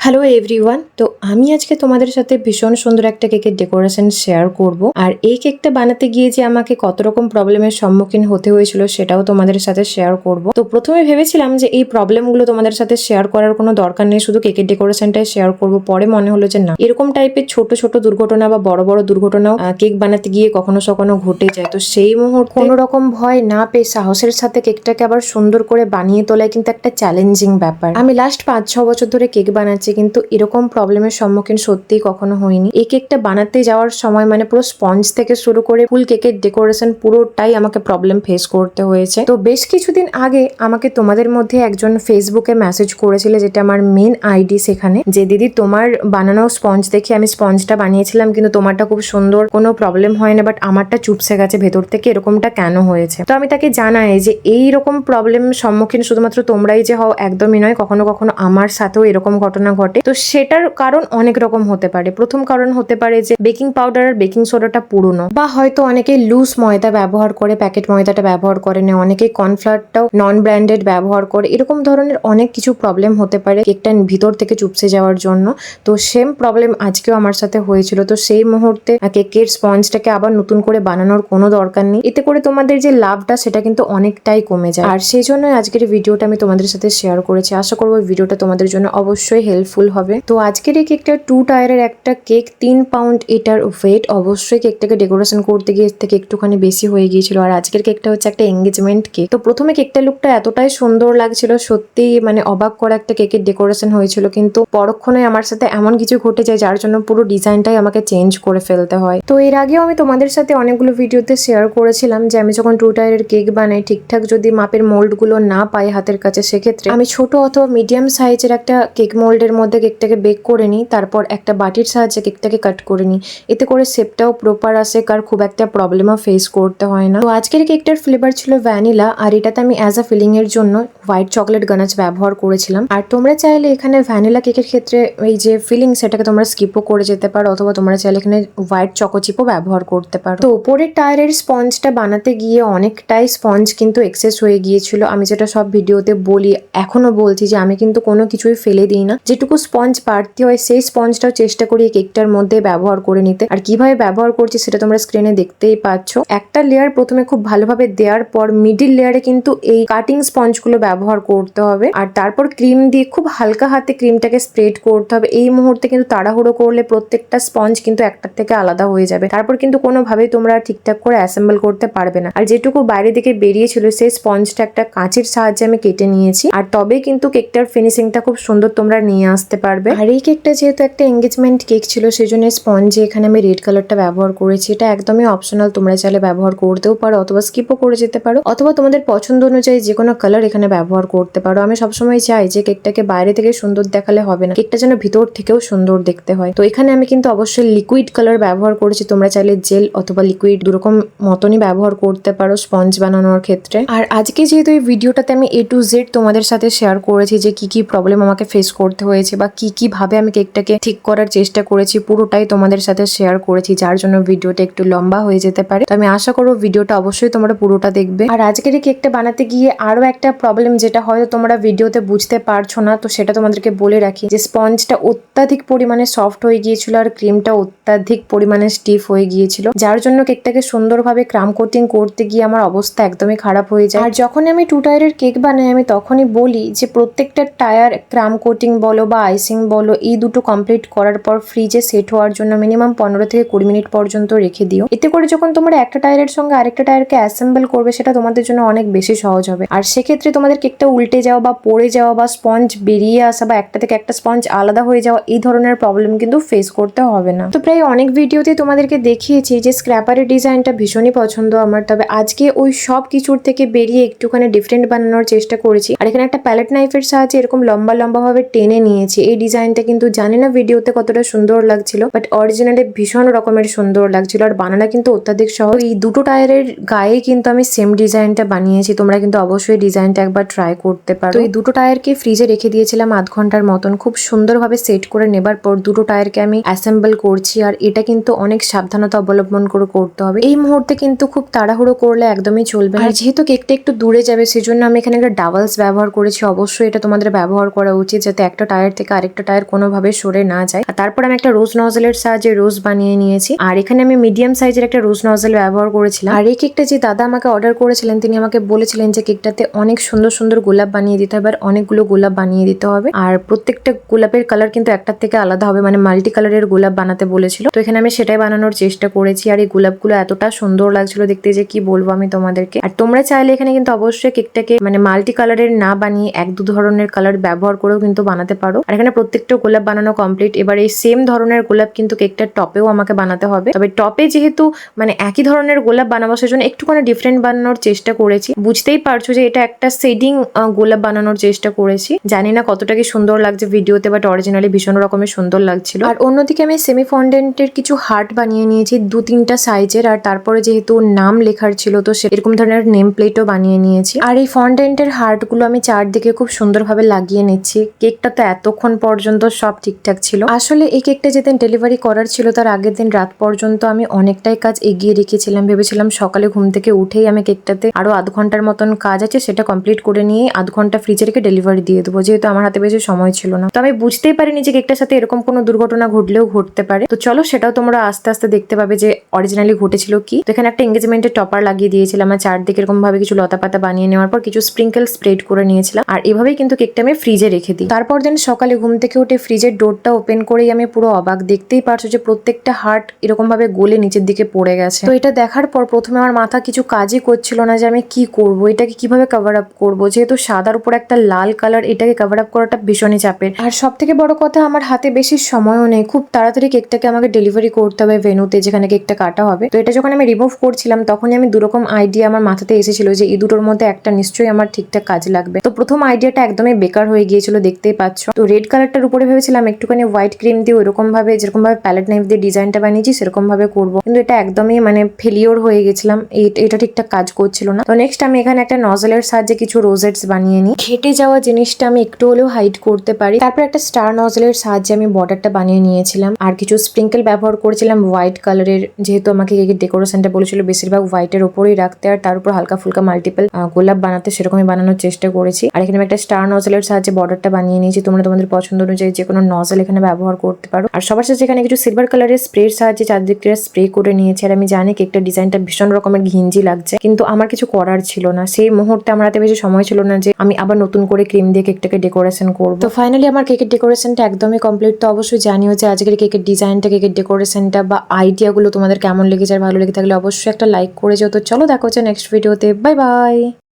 Hello everyone. তো আমি আজকে তোমাদের সাথে ভীষণ সুন্দর একটা কেকের ডেকোরেশন শেয়ার করব। আর এই কেকটা বানাতে গিয়ে যে আমাকে কত রকম প্রবলেমের সম্মুখীন হতে হয়েছিল সেটাও তোমাদের সাথে শেয়ার করব। তো প্রথমে ভেবেছিলাম যে এই প্রবলেমগুলো তোমাদের সাথে শেয়ার করার কোনো দরকার নেই, শুধু কেকের ডেকোরেশনটাই শেয়ার করব। পরে মনে হলো যে না, এরকম টাইপের ছোট ছোট দুর্ঘটনা বা বড় বড় দুর্ঘটনাও কেক বানাতে গিয়ে কখনো কখনো ঘটে যায়। তো সেই মুহূর্তে কোনো রকম ভয় না পেয়ে সাহসের সাথে কেকটাকে আবার সুন্দর করে বানিয়ে তোলায় কিন্তু একটা চ্যালেঞ্জিং ব্যাপার। আমি লাস্ট 5-6 বছর ধরে কেক বানাচ্ছি, কিন্তু এরকম প্রবলেমের সম্মুখীন সত্যিই কখনো হয়নি। এই কেকটা বানাতে যাওয়ার সময় মানে পুরো স্পঞ্জ থেকে শুরু করে ফুল কেকের ডেকোরেশন পুরোটাই আমাকে প্রবলেম ফেস করতে হয়েছে। তো বেশ কিছুদিন আগে আমাকে তোমাদের মধ্যে একজন ফেসবুকে মেসেজ করেছিল, যেটা আমার মেন আইডি, সেখানে যে দিদি তোমার বানানো স্পঞ্জ দেখে আমি স্পঞ্জটা বানিয়েছিলাম, কিন্তু তোমারটা খুব সুন্দর, কোনো প্রবলেম হয় না, বাট আমারটা চুপসে গেছে ভেতর থেকে, এরকমটা কেন হয়েছে? তো আমি তাকে জানাই যে এইরকম প্রবলেম সম্মুখীন শুধুমাত্র তোমরাই যে হও একদমই নয়, কখনো কখনো আমার সাথেও এরকম ঘটনা ঘটে। তো সেটার কারণ অনেক রকম হতে পারে। প্রথম কারণ হতে পারে যে বেকিং পাউডার আর বেকিং সোডাটা পুরনো, বা হয়তো অনেকে লুজ ময়দা ব্যবহার করে, প্যাকেট ময়দাটা ব্যবহার করে না, অনেকে কর্নফ্লাওয়ারটাও নন ব্র্যান্ডেড ব্যবহার করে। এরকম ধরনের অনেক কিছু প্রবলেম হতে পারে কেকটা ভিতর থেকে চুপসে যাওয়ার জন্য। তো সেম প্রবলেম আজকেও আমার সাথে হয়েছিল। তো সেই মুহূর্তে কেকের স্পঞ্জটাকে আবার নতুন করে বানানোর কোনো দরকার নেই, এতে করে তোমাদের যে লাভটা সেটা কিন্তু অনেকটাই কমে যায়। আর সেই জন্য আজকের ভিডিওটা আমি তোমাদের সাথে শেয়ার করেছি। আশা করবো ভিডিওটা তোমাদের জন্য অবশ্যই হেল্পফুল হবে। তো আজকের এই কেকটা 2 টায়ারের একটা কেক, 3 পাউন্ড এটার ওয়েট। অবশ্যই কেকটাকে ডেকোরেশন করতে গিয়ে এর থেকে একটুখানি বেশি হয়ে গিয়েছিল। আর আজকের কেকটা হচ্ছে একটা এঙ্গেজমেন্ট কেক। তো প্রথমে কেকটার লুকটা এতটাই সুন্দর লাগছিল, সত্যি মানে অবাক করা একটা কেকের ডেকোরেশন হয়েছিল, কিন্তু পরক্ষণে আমার সাথে এমন কিছু ঘটে যায় যার জন্য পুরো ডিজাইনটাই আমাকে চেঞ্জ করে ফেলতে হয়। তো এর আগেও আমি তোমাদের সাথে অনেকগুলো ভিডিওতে শেয়ার করেছিলাম যে আমি যখন 2 টায়ারের কেক বানাই, ঠিকঠাক যদি মাপের মোল্ডগুলো না পাই হাতের কাছে, সেক্ষেত্রে আমি ছোট অথবা মিডিয়াম সাইজের একটা কেক মোল্ডের মধ্যে কেকটাকে বেক করে নিই, তারপর একটা বাটির সাহায্যে কেকটাকে কাট করে নিই। এতে করে শেপটাও প্রপার আসে, কার খুব একটা প্রবলেমও ফেস করতে হয় না। তো আজকের কেকটার ফ্লেভার ছিল ভ্যানিলা, আর এটাতে আমি অ্যাজ আ ফিলিং এর জন্য হোয়াইট চকলেট গানাচ ব্যবহার করেছিলাম। আর তোমরা চাইলে এখানে ভ্যানিলা কেকের ক্ষেত্রে এই যে ফিলিং সেটাকে তোমরা স্কিপও করে যেতে পারো, অথবা তোমরা চাইলে এখানে হোয়াইট চকোচিপও ব্যবহার করতে পারো। তো উপরের টায়ারের স্পঞ্জটা বানাতে গিয়ে অনেকটাই স্পঞ্জ কিন্তু এক্সেস হয়ে গিয়েছিল। আমি যেটা সব ভিডিওতে বলি, এখনো বলছি, যে আমি কিন্তু কোনো কিছুই ফেলে দিই না। যেটুকু স্পঞ্জ বাড়তি হয় সেই স্পঞ্জটাও চেষ্টা করি এই কেকটার মধ্যে ব্যবহার করে নিতে। আর কিভাবে ব্যবহার করছি সেটা তোমরা স্ক্রিনে দেখতেই পাচ্ছ। একটা লেয়ার প্রথমে খুব ভালোভাবে দেওয়ার পর মিডিল লেয়ারে কিন্তু এই কাটিং স্পঞ্জগুলো ব্যবহার করতে হবে, আর তারপর ক্রিম দিয়ে খুব হালকা হাতে ক্রিমটাকে স্প্রেড করতে হবে। এই মুহূর্তে কিন্তু তাড়াহুড়ো করলে প্রত্যেকটা স্পঞ্জ কিন্তু একটার থেকে আলাদা হয়ে যাবে, তারপর কিন্তু কোনোভাবেই তোমরা ঠিকঠাক করে অ্যাসেম্বল করতে পারবে না। আর যেটুকু বাইরে দিকে বেরিয়েছিল সেই স্পঞ্জটা একটা কাঁচির সাহায্যে আমি কেটে নিয়েছি, আর তবে কিন্তু কেকটার ফিনিশিংটা খুব সুন্দর তোমরা নিয়ে আসতে পারবে। আর এই কেকটা যেহেতু একটা এঙ্গেজমেন্ট কেক ছিল, সেই জন্য স্পঞ্জে এখানে আমি রেড কালারটা ব্যবহার করেছি। এটা একদমই অপশনাল, তোমরা চাইলে ব্যবহার করতেও পারো অথবা স্কিপও করে যেতে পারো, অথবা তোমাদের পছন্দ অনুযায়ী যে কোনো কালার এখানে ব্যবহার করতে পারো। আমি সবসময় চাই যে কেকটাকে বাইরে থেকে সুন্দর দেখালে হবে না, কেকটা যেন ভিতর থেকেও সুন্দর দেখতে হয়। তো এখানে আমি কিন্তু অবশ্যই লিকুইড কালার ব্যবহার করেছি, তোমরা চাইলে জেল অথবা লিকুইড দুরকম মতনই ব্যবহার করতে পারো স্পঞ্জ বানানোর ক্ষেত্রে। আর আজকে যেহেতু এই ভিডিওটাতে আমি A to Z তোমাদের সাথে শেয়ার করেছি যে কি কি প্রবলেম আমাকে ফেস করতে হয়েছে বা কি কি ভাবে আমি কেকটাকে ঠিক করার চেষ্টা করেছি, পুরোটাই তোমাদের সাথে শেয়ার করেছি, যার জন্য ভিডিওটা একটু লম্বা হয়ে যেতে পারে। তো আমি আশা করবো ভিডিওটা অবশ্যই তোমরা পুরোটা দেখবে। আর আজকের এই কেকটা বানাতে গিয়ে আরো একটা প্রবলেম, যেটা হয়তো তোমরা ভিডিওতে বুঝতে পারছো না, তো সেটা তোমাদেরকে বলে রাখি, যে স্পঞ্জটা অত্যাধিক পরিমাণে সফট হয়ে গিয়েছিল আর ক্রিমটা অত্যাধিক পরিমাণে স্টিফ হয়ে গিয়েছিল, যার জন্য কেকটাকে সুন্দরভাবে ক্রাম কোটিং করতে গিয়ে আমার অবস্থা একদমই খারাপ হয়ে যায়। আর যখন আমি 2 টায়ারের কেক বানাই, আমি তখনই বলি যে প্রত্যেকটা টায়ার ক্রাম কোটিং বলো বা আইসিং বলো, এই দুটো কমপ্লিট করার পর ফ্রিজে সেট হওয়ার জন্য মিনিমাম 15 থেকে 20 মিনিট পর্যন্ত রেখে দিও। এতে করে যখন তোমরা একটা টায়ারের সঙ্গে আরেকটা টায়ারকে অ্যাসেম্বল করবে, সেটা তোমাদের জন্য অনেক বেশি সহজ হবে। আর সেক্ষেত্রে তোমাদের কেকটা উল্টে যাওয়া বা পড়ে যাওয়া বা স্পঞ্জ বেরিয়ে আসা বা একটা থেকে একটা স্পঞ্জ আলাদা হয়ে যাওয়া, এই ধরনের প্রবলেম কিন্তু ফেস করতে হবে না। তো প্রায় অনেক ভিডিওতে তোমাদেরকে দেখিয়েছি যে স্ক্র্যাপারের ডিজাইনটা ভীষণই পছন্দ আমার, তবে আজকে ওই সব কিছুর থেকে বেরিয়ে একটুখানি ডিফারেন্ট বানানোর চেষ্টা করেছি। আর এখানে একটা প্যালেট নাইফের সাহায্যে এরকম লম্বা লম্বা ভাবে টেনে নিয়েছি। এই ডিজাইনটা কিন্তু জানি না ভিডিওতে কতটা সুন্দর লাগছিল, বাট অরিজিনালি ভীষণ রকমের সুন্দর লাগছিল। আর বানানো কিন্তু অত্যাধিক সহজ। এই দুটো টায়ারের গায়ে কিন্তু আমি সেম ডিজাইনটা বানিয়েছি, তোমরা কিন্তু অবশ্যই ডিজাইনটা একবার ট্রাই করতে পারো। তো এই দুটো টায়ারকে ফ্রিজে রেখে দিয়েছিলাম আধ ঘন্টার মতন। খুব সুন্দরভাবে সেট করে নেবার পর দুটো টায়ারকে আমি অ্যাসেম্বল করছি, আর এটা কিন্তু অনেক সাবধানতা অবলম্বন করে করতে হবে। এই মুহূর্তে কিন্তু খুব তাড়াহুড়ো করলে একদমই চলবে না। আর যেহেতু কেকটা একটু দূরে যাবে, সেজন্য আমি এখানে একটা ডাবলস ব্যবহার করেছি। অবশ্যই এটা তোমাদের ব্যবহার করা উচিত, যাতে একটা টায়ার থেকে আরেকটা টায়ার কোনোভাবে সরে না যায়। আর তারপর আমি একটা রোজ নজলের সাহায্যে রোজ বানিয়ে নিয়েছি। আর এখানে আমি মিডিয়াম সাইজের একটা রোজ নজল ব্যবহার করেছিলাম। আর এই কেকটা যে দাদা আমাকে অর্ডার করেছিলেন তিনি আমাকে বলেছিলেন যে কেকটাতে অনেক সুন্দর সুন্দর গোলাপ বানিয়ে দিতে হবে, আর অনেকগুলো গোলাপ বানিয়ে দিতে হবে। আর প্রত্যেকটা গোলাপের কালার কিন্তু একটার থেকে আলাদা হবে, মানে মাল্টি কালারের গোলাপ বানাতে বলেছিল। তো এখানে আমি সেটাই বানানোর চেষ্টা করেছি। আর এই গোলাপগুলো এতটা সুন্দর লাগছিল দেখতে যে কি বলবো আমি তোমাদেরকে। আর তোমরা চাইলে এখানে কিন্তু অবশ্যই কেকটাকে মানে মাল্টি কালারের না বানিয়ে এক দু ধরনের কালার ব্যবহার করেও কিন্তু বানাতে পারো। আর এখানে প্রত্যেকটা গোলাপ বানানো কমপ্লিট। এবার এই সেম ধরনের গোলাপ কিন্তু কেকটার টপেও আমাকে বানাতে হবে। তবে টপে যেহেতু মানে একই ধরনের গোলাপ বানাবো সেজন্য একটুখানি ডিফারেন্ট বানানোর চেষ্টা করেছি। বুঝতেই পারছো যে এটা একটা শেডিং গোলাপ বানানোর চেষ্টা করেছি। জানি না কতটা কি সুন্দর লাগছে ভিডিওতে, বাট অরিজিনালি ভীষণ রকমের সুন্দর লাগছিল। আর অন্যদিকে আমি সেমি ফন্ডেন্টের কিছু হার্ট বানিয়ে নিয়েছি 2-3টা সাইজের। আর তারপরে যেহেতু নাম লেখার ছিল তো এরকম ধরনের নেম প্লেটও বানিয়ে নিয়েছি। আর এই ফন্ডেন্টের হার্ট গুলো আমি চারদিকে খুব সুন্দরভাবে লাগিয়ে নিচ্ছি। কেকটা তো এতক্ষণ পর্যন্ত সব ঠিকঠাক ছিল। আসলে এই কেকটা যেদিন ডেলিভারি করার ছিল তার আগের দিন রাত পর্যন্ত আমি অনেকটাই কাজ এগিয়ে রেখেছিলাম। ভেবেছিলাম সকালে ঘুম থেকে উঠেই আমি কেকটাতে আরো আধ ঘন্টার মতন কাজ আছে সেটা কমপ্লিট করে নিয়ে আধ ঘন্টা ফ্রিজে রেখে ডেলিভারি দিয়ে দেবো, যেহেতু আমার হাতে বেশি সময় ছিল না। তো আমি বুঝতেই পারিনি যে কেকটার সাথে এরকম কোনো দুর্ঘটনা ঘটলেও ঘটতে পারে। তো চলো সেটাও তোমরা আস্তে আস্তে দেখতে পাবে যে অরিজিনালি ঘটেছিল কি। তো এখানে একটা এঙ্গেজমেন্টের টপার লাগিয়ে দিয়েছিলাম আর চারদিকে এরকম ভাবে কিছু লতা পাতা বানিয়ে নেওয়ার পর কিছু স্প্রিঙ্কেল স্প্রেড করে নিয়েছিলাম। আর এভাবেই কিন্তু কেকটা আমি ফ্রিজে রেখে দিই। তারপর দিন সকালে ঘুম থেকে উঠে ফ্রিজের ডোরটা ওপেন করেই আমি পুরো অবাক। দেখতেই পারছো যে প্রত্যেকটা হার্ট এরকম ভাবে গলে নিচের দিকে পড়ে গেছে। তো এটা দেখার পর প্রথমে আমার মাথা কিছু কাজই করছিল না যে আমি কি করব, এটাকে কিভাবে কভার আপ করবো। যেহেতু সাদার উপর একটা লাল কালার, এটাকে কভার আপ করাটা ভীষণই চাপের। আর সব থেকে বড় কথা আমার হাতে বেশি সময়ও নেই, খুব তাড়াতাড়ি কেকটাকে আমাকে ডেলিভারি করতে হবে ভেন্যুতে যেখানে কেকটা কাটা হবে। তো এটা যখন আমি রিমুভ করছিলাম তখনই আমি দুরকম আইডিয়া আমার মাথাতে এসেছিল যে এই দুটোর মধ্যে একটা নিশ্চয়ই আমার ঠিকঠাক কাজ লাগবে। তো প্রথম আইডিয়াটা একদমই বেকার হয়ে গিয়েছিল, দেখতেই পাচ্ছ। তো রেড কালারটার উপরে ভেবেছিলাম একটুখানি হোয়াইট ক্রিম দিয়ে ওইরকম ভাবে যেরকম ভাবে প্যালেট নাইফ দিয়ে ডিজাইনটা বানিয়েছি সেরকম ভাবে করবো, কিন্তু এটা একদমই মানে ফেলিওর হয়ে গেছিলাম। এটা ঠিকঠাক কাজ করছিল না। তো নেক্সট আমি এখানে একটা নজলের সাহায্যে কিছু রোজেটস বানিয়ে নিই। ঘেটে যাওয়া জিনিসটা আমি একটু হলেও হাইড করতে পারি। তারপর একটা স্টার নজলের সাহায্যে আমি বর্ডারটা বানিয়ে নিয়েছিলাম। আর কিছু স্প্রিঙ্কেল ব্যবহার করেছিলাম হোয়াইট কালারের, যেহেতু আমাকে কেকের ডেকোরেশনটা বলেছিল বেশিরভাগ হোয়াইটের ওপরেই রাখতে আর তার উপর হালকা ফুলকা মাল্টিপল গোলাপ বানাতে, সেরকমই বানানোর চেষ্টা করেছি। আর এখানে একটা স্টার নজলের সাহায্যে বর্ডারটা বানিয়ে নিয়েছি। তোমরা তোমাদের পছন্দ অনুযায়ী যে কোনো নজল এখানে ব্যবহার করতে পারো। আর সবার সাথে এখানে কিছু সিলভার কালারের স্প্রের সাহায্যে চারদিকটা স্প্রে করে নিয়েছি। আর আমি জানি কেকটা ডিজাইনটা ভীষণ রকমের ঘিঞ্জি লাগছে, কিন্তু আমার কিছু করার ছিল না। সেই মুহূর্তে আমার হাতে বেশি সময় ছিল না যে আমি আবার নতুন করে ক্রিম দিয়ে কেকটাকে ডেকোরেশন করবো। তো ফাইনালি আমার কেকের ডেকোরেশনটা একদমই কমপ্লিট। তো অবশ্যই জানিও যে আজকের কেকের ডিজাইনটা, কেকের ডেকোরেশনটা বা আইডিয়াগুলো তোমাদের কেমন লেগেছে। আর ভালো লেগে থাকলে অবশ্যই একটা লাইক করে যেও। তো চলো দেখা হচ্ছে নেক্সট ভিডিওতে। Bye bye.